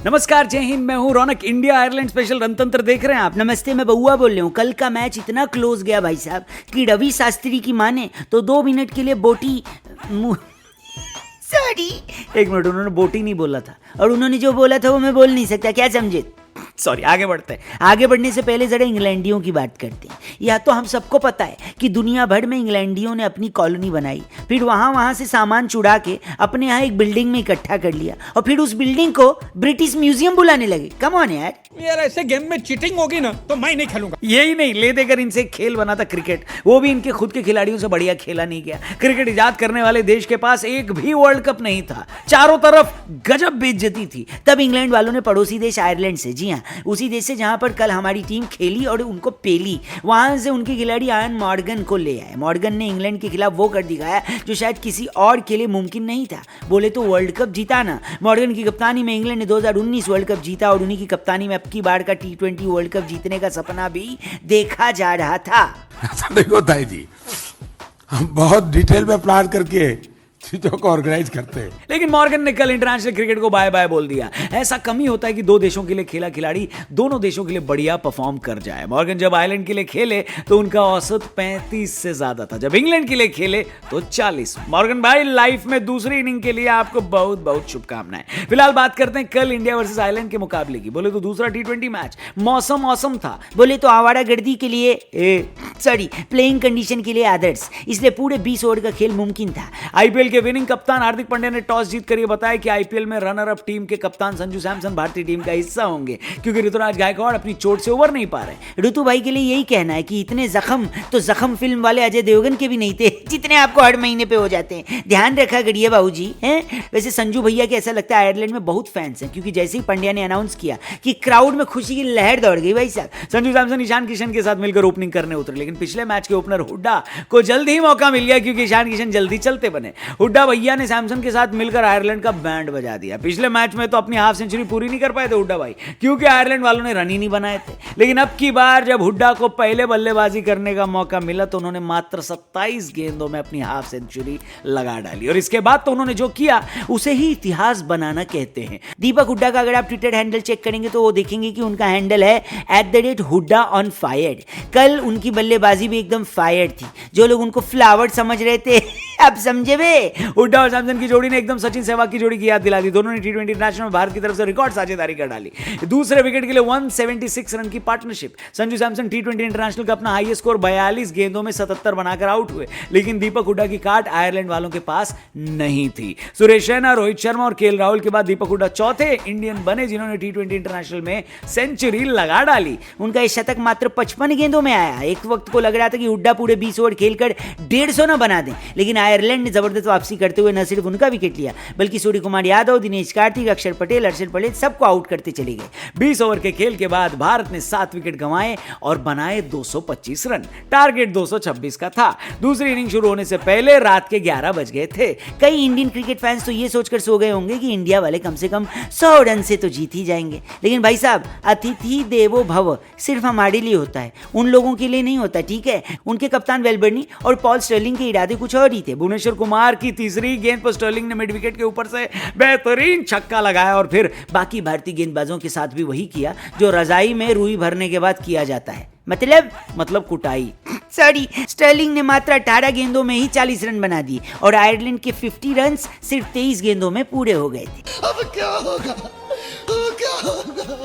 नमस्कार, जय हिंद। मैं हूँ रौनक। इंडिया आयरलैंड स्पेशल रणतंत्र देख रहे हैं आप। नमस्ते, मैं बउआ बोल रही हूँ। कल का मैच इतना क्लोज गया भाई साहब कि रवि शास्त्री की माने तो 2 मिनट के लिए बोटी सॉरी 1 मिनट, उन्होंने बोटी नहीं बोला था और उन्होंने जो बोला था वो मैं बोल नहीं सकता, क्या समझे? सॉरी, आगे बढ़ते हैं। आगे बढ़ने से पहले जरा इंग्लैंडियों की बात करते हैं। यह तो हम सबको पता है कि दुनिया भर में इंग्लैंडियों ने अपनी कॉलोनी बनाई, फिर वहां से सामान चुरा के अपने यहाँ एक बिल्डिंग में इकट्ठा कर लिया और फिर उस बिल्डिंग को ब्रिटिश म्यूजियम बुलाने लगे। कम ऑन यार, ऐसे गेम में चीटिंग होगी ना तो मैं नहीं खेलूंगा। यही नहीं, ले देकर इनसे एक खेल बना था क्रिकेट, वो भी इनके खुद के खिलाड़ियों से बढ़िया खेला नहीं गया। क्रिकेट इजाद करने वाले देश के पास एक भी वर्ल्ड कप नहीं था, चारों तरफ गजब बेइज्जती थी। तब इंग्लैंड वालों ने पड़ोसी देश आयरलैंड से, जी हाँ उसी देश से जहां पर कल हमारी टीम खेली और उनको पेली, वहां से उनके खिलाड़ी आयन मॉर्गन को ले आए। मॉर्गन ने इंग्लैंड के खिलाफ वो कर दिखाया जो शायद किसी और के लिए मुमकिन नहीं था, बोले तो वर्ल्ड कप जीताना। मॉर्गन की कप्तानी में इंग्लैंड ने 2019 वर्ल्ड कप जीता और उन्हीं की कप्तानी में अब की बार का T20 वर्ल्ड कप जीतने का सपना भी देखा जा रहा था। ऐसा नहीं होता है जी, हम बहुत डिटेल में प्लान करके चीजों को ऑर्गेनाइज करते हैं। लेकिन मॉर्गन ने कल इंटरनेशनल क्रिकेट को बाय बाय बोल दिया। ऐसा कम ही होता है कि 2 देशों के लिए खेला खिलाड़ी दोनों देशों के लिए बढ़िया परफॉर्म कर जाए। मॉर्गन जब आयरलैंड के लिए खेले तो उनका औसत 35 से ज्यादा था, जब इंग्लैंड के लिए खेले तो 40। मॉर्गन भाई, लाइफ में दूसरी इनिंग के लिए आपको बहुत बहुत शुभकामनाएं। फिलहाल बात करते हैं कल इंडिया वर्सेस आयरलैंड के मुकाबले की। बोले तो दूसरा T20 मैच मौसम औसम था, बोले तो आवारागर्दी के लिए प्लेइंग कंडीशन के लिए आदर्श, इसलिए पूरे 20 ओवर का खेल मुमकिन था। आईपीएल के विनिंग कप्तान हार्दिक पांड्या ने टॉस जीत कर यह बताया कि आईपीएल में रनर अप टीम के कप्तान संजू सैमसन भारतीय टीम का हिस्सा होंगे, क्योंकि ऋतुराज गायकवाड़ अपनी चोट से उबर नहीं पा रहे। ऋतु भाई के लिए यही कहना है कि इतने जख्म तो जख्म फिल्म वाले अजय देवगन के भी नहीं थे जितने आपको हर महीने पे हो जाते हैं। ध्यान रखा करिए बाबूजी हैं। वैसे संजू भैया के ऐसा लगता है आयरलैंड में बहुत फैंस हैं, क्योंकि जैसे ही पांड्या ने अनाउंस किया कि क्राउड में खुशी की लहर दौड़ गई भाई साहब। संजू सैमसन ईशान किशन के साथ मिलकर ओपनिंग करने उतरे, लेकिन पिछले मैच के ओपनर हुड्डा को जल्द ही मौका मिल गया, क्योंकि ईशान किशन जल्दी चलते बने। हुड्डा भैया ने सैमसन के साथ मिलकर आयरलैंड का बैंड बजा दिया। पिछले मैच में तो अपनी हाफ सेंचुरी पूरी नहीं कर पाए थे हुड्डा भाई, क्योंकि आयरलैंड वालों ने रन ही नहीं बनाए थे। लेकिन अब की बार जब हुड्डा को पहले बल्लेबाजी करने का मौका मिला तो उन्होंने मात्र 27 गेंदों में अपनी हाफ सेंचुरी लगा डाली, और इसके बाद तो उन्होंने जो किया उसे ही इतिहास बनाना कहते हैं। दीपक हुड्डा का अगर आप ट्विटर हैंडल चेक करेंगे तो वो देखेंगे कि उनका हैंडल है @हुड्डा ऑन फायर। कल उनकी बल्लेबाजी भी एकदम फायर थी। जो लोग उनको फ्लावर समझ रहे थे अब समझे वे। हुड्डा और सैमसन की जोड़ी ने एकदम सचिन सहवाग की जोड़ी की याद दिला दी। दोनों ने T20 इंटरनेशनल में भारत की तरफ से रिकॉर्ड साझेदारी कर डाली। दूसरे विकेट के लिए 176 रन की partnership. Sanju Samson T20 international का अपना हाईएस्ट स्कोर 42 गेंदों में 77 बनाकर आउट हुए, लेकिन दीपक हुड्डा की काट आयरलैंड वालों के पास नहीं थी। सुरेश रैना, रोहित शर्मा और केएल राहुल के बाद दीपक हुड्डा चौथे इंडियन बने जिन्होंने T20 इंटरनेशनल में सेंचुरी लगा डाली। उनका ये शतक मात्र 55 गेंदों में आया। एक वक्त को लग रहा था कि हुड्डा पूरे 20 ओवर खेलकर 150 न बना दें, लेकिन आयरलैंड ने जबरदस्त वापसी करते हुए न सिर्फ उनका विकेट लिया बल्कि सूर्य कुमार यादव, दिनेश कार्तिक, अक्षर पटेल, हर्षल पटेल सबको आउट करते चले गए। 20 ओवर के खेल के बाद भारत ने 7 विकेट गंवाए और बनाए 225 रन। टारगेट 226 का था। दूसरी इनिंग शुरू होने से पहले रात के 11 बज गए थे। कई इंडियन क्रिकेट फैंस तो ये सोचकर सो गए होंगे कि इंडिया वाले कम से कम 100 रन से तो जीत ही जाएंगे, लेकिन भाई साहब अतिथि देवो भव सिर्फ हमारे लिए होता है, उन लोगों के लिए नहीं होता, ठीक है। उनके कप्तान वेलबर्नी और पॉल स्टर्लिंग के इरादे कुछ और ही थे। भुवनेश्वर कुमार की तीसरी गेंद पर स्टर्लिंग ने मिड विकेट के ऊपर से बेहतरीन छक्का लगाया और फिर बाकी भारतीय गेंदबाजों के साथ भी वही किया जो रजाई में रुई भरने के बाद किया जाता है, मतलब कुटाई। स्टर्लिंग ने मात्र 18 गेंदों में ही 40 रन बना दिए और आयरलैंड के 50 रन सिर्फ 23 गेंदों में पूरे हो गए थे। अब क्या होगा?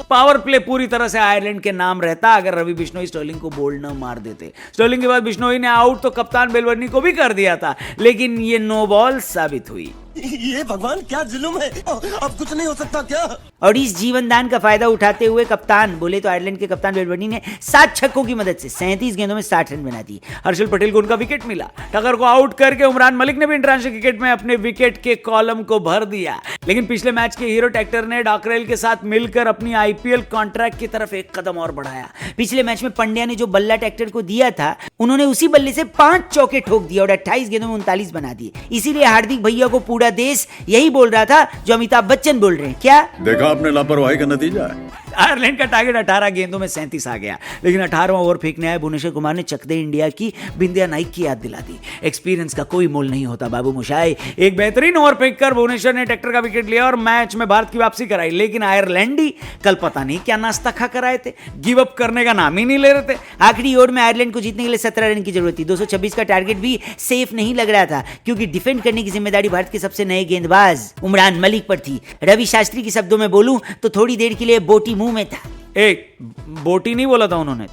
पावर प्ले पूरी तरह से आयरलैंड के नाम रहता अगर रवि बिश्नोई स्टर्लिंग को बोल्ड न मार देते। स्टर्लिंग के बाद बिश्नोई ने आउट तो कप्तान बेलवर्नी को भी कर दिया था, लेकिन ये नो बॉल साबित हुई। ये भगवान क्या जुल्म है, अब कुछ नहीं हो सकता क्या? और इस जीवन दान का फायदा उठाते हुए कप्तान, बोले तो आयरलैंड के कप्तान बेलवर्नी ने 7 छक्कों की मदद से 37 गेंदों में 60 रन बना दिए। हर्षल पटेल को उनका विकेट मिला। टकर को आउट करके उमरान मलिक ने भी इंटरनेशनल क्रिकेट में अपने विकेट के कॉलम को भर दिया। लेकिन पिछले मैच के हीरो टैक्टर ने डॉकरेल के साथ मिलकर अपनी आईपीएल कॉन्ट्रैक्ट की तरफ एक कदम और बढ़ाया। पिछले मैच में पंड्या ने जो बल्ला टैक्टर को दिया था, उन्होंने उसी बल्ले से 5 चौके ठोक दिए और 28 गेंदों में 39 बना दिए। इसीलिए हार्दिक भैया को पूरा देश यही बोल रहा था जो अमिताभ बच्चन बोल रहे हैं। क्या देखा आपने लापरवाही का नतीजा है। आयरलैंड का टारगेट 18 गेंदों में 37 आ गया, लेकिन 18वां ओवर फेंकने आए भुवनेश्वर कुमार ने चक दे इंडिया की बिंदिया नाइक की याद दिला दी। एक्सपीरियंस का कोई मोल नहीं होता बाबू मोशाई। एक बेहतरीन ओवर फेंककर भुवनेश्वर ने ट्रैक्टर का विकेट लिया और मैच में भारत की वापसी कराई, लेकिन आयरलैंडी कल पता नहीं क्या नाश्ता खा कर आए थे, गिव अप करने का नाम ही नहीं ले रहे थे। आखिरी ओवर में आयरलैंड को जीतने के लिए 17 रन की जरूरत थी। 226 का टारगेट भी सेफ नहीं लग रहा था, क्योंकि डिफेंड करने की जिम्मेदारी भारत के सबसे नए गेंदबाज उमरान मलिक पर थी। रवि शास्त्री के शब्दों में बोलूं तो थोड़ी देर के लिए बोटी मुंह में था। एक बोटी नहीं बोला था उन्होंने।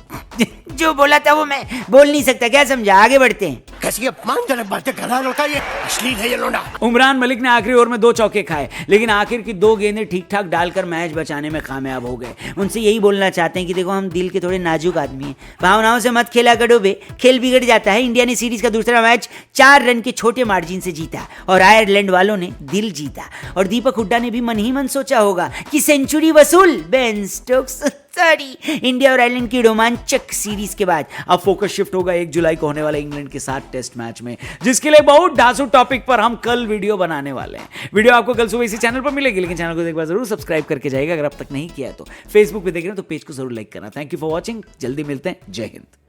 जो बोला था वो मैं बोल नहीं सकता, क्या समझा? आगे बढ़ते हैं। कैसी अपमानजनक बातें कर रहा है लौटा, ये अश्लील है ये लोना। उमरान मलिक ने आखिरी ओवर में 2 चौके खाए, लेकिन आखिर की 2 गेंदें ठीक ठाक डालकर मैच बचाने में कामयाब हो गए। उनसे यही बोलना चाहते हैं कि देखो, हम दिल के थोड़े नाजुक आदमी हैं, भावनाओं से मत खेला करो बे, खेल बिगड़ जाता है। इंडिया ने सीरीज का दूसरा मैच 4 रन के छोटे मार्जिन से जीता और आयरलैंड वालों ने दिल जीता। और दीपक हुड्डा ने भी मन ही मन सोचा होगा कि सेंचुरी वसूल। Ben Stokes sorry. इंडिया और आयरलैंड की रोमांचक सीरीज के बाद अब फोकस शिफ्ट होगा 1 जुलाई को होने वाले इंग्लैंड के साथ टेस्ट मैच में, जिसके लिए बहुत धांसू टॉपिक पर हम कल वीडियो बनाने वाले हैं। वीडियो आपको कल सुबह इसी चैनल पर मिलेगी, लेकिन चैनल को एक बार जरूर सब्सक्राइब करके जाइएगा अगर अब तक नहीं किया है तो। फेसबुक पे देख रहे हैं तो पेज को जरूर लाइक करना। थैंक यू फॉर वॉचिंग, जल्दी मिलते हैं, जय हिंद।